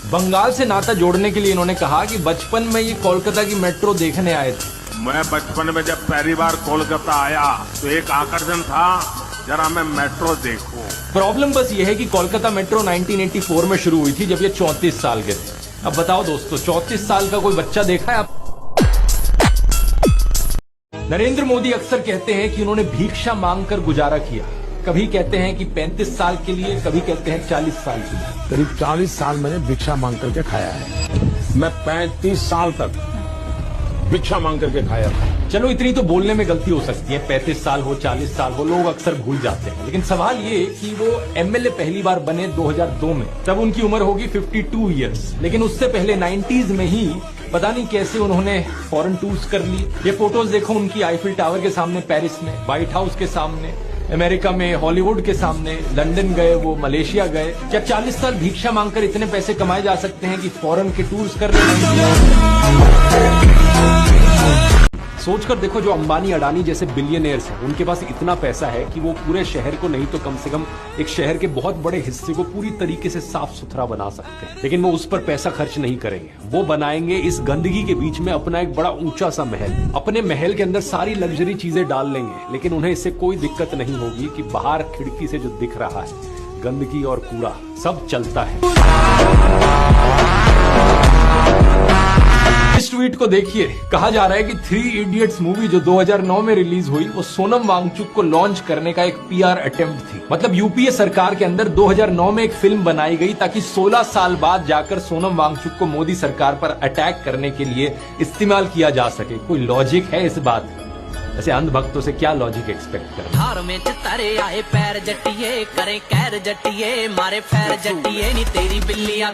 बंगाल से नाता जोड़ने के लिए इन्होंने कहा कि बचपन में ये कोलकाता की मेट्रो देखने आए थे। मैं बचपन में जब पहली बार कोलकाता आया तो एक आकर्षण था, जरा मैं मेट्रो देखूं। प्रॉब्लम बस ये है कि कोलकाता मेट्रो 1984 में शुरू हुई थी, जब ये 34 साल के थे। अब बताओ दोस्तों, 34 साल का कोई बच्चा देखा है आप? नरेंद्र मोदी अक्सर कहते हैं कि उन्होंने भिक्षा मांगकर गुजारा किया। कभी कहते हैं कि 35 साल के लिए, कभी कहते हैं 40 साल के लिए। करीब 40 साल मैंने भिक्षा मांग करके खाया है। मैं 35 साल तक भिक्षा मांग करके खाया था। चलो इतनी तो बोलने में गलती हो सकती है, 35 साल हो 40 साल हो, लोग अक्सर भूल जाते हैं। लेकिन सवाल ये कि वो एमएलए पहली बार बने 2002 में, तब उनकी उम्र होगी 52 इयर्स। लेकिन उससे पहले 90s में ही पता नहीं कैसे उन्होंने फॉरेन टूर्स कर ली। ये फोटोज देखो उनकी, आईफिल टावर के सामने पेरिस में, व्हाइट हाउस के सामने अमेरिका में, हॉलीवुड के सामने, लंदन गए, वो मलेशिया गए। क्या 40 साल भिक्षा मांगकर इतने पैसे कमाए जा सकते हैं कि फॉरेन के टूर्स कर रहे हैं? सोचकर देखो, जो अंबानी अडानी जैसे बिलियनियर्स हैं, उनके पास इतना पैसा है कि वो पूरे शहर को नहीं तो कम से कम एक शहर के बहुत बड़े हिस्से को पूरी तरीके से साफ सुथरा बना सकते हैं। लेकिन वो उस पर पैसा खर्च नहीं करेंगे। वो बनाएंगे इस गंदगी के बीच में अपना एक बड़ा ऊंचा सा महल। अपने महल के अंदर सारी लग्जरी चीजें डाल लेंगे, लेकिन उन्हें इससे कोई दिक्कत नहीं होगी कि बाहर खिड़की से जो दिख रहा है, गंदगी और कूड़ा सब चलता है। इस ट्वीट को देखिए, कहा जा रहा है कि 3 इडियट्स मूवी जो 2009 में रिलीज हुई, वो सोनम वांगचुक को लॉन्च करने का एक पीआर अटेम्प्ट थी। मतलब यूपीए सरकार के अंदर 2009 में एक फिल्म बनाई गई ताकि 16 साल बाद जाकर सोनम वांगचुक को मोदी सरकार पर अटैक करने के लिए इस्तेमाल किया जा सके। कोई लॉजिक है इस बात का? ऐसे अंधभक्तों से क्या लॉजिक एक्सपेक्ट करें? धार में चितारे आए पैर जटिए, करे कैर जटिए, मारे फैर जटिए नी तेरी बिल्लियां।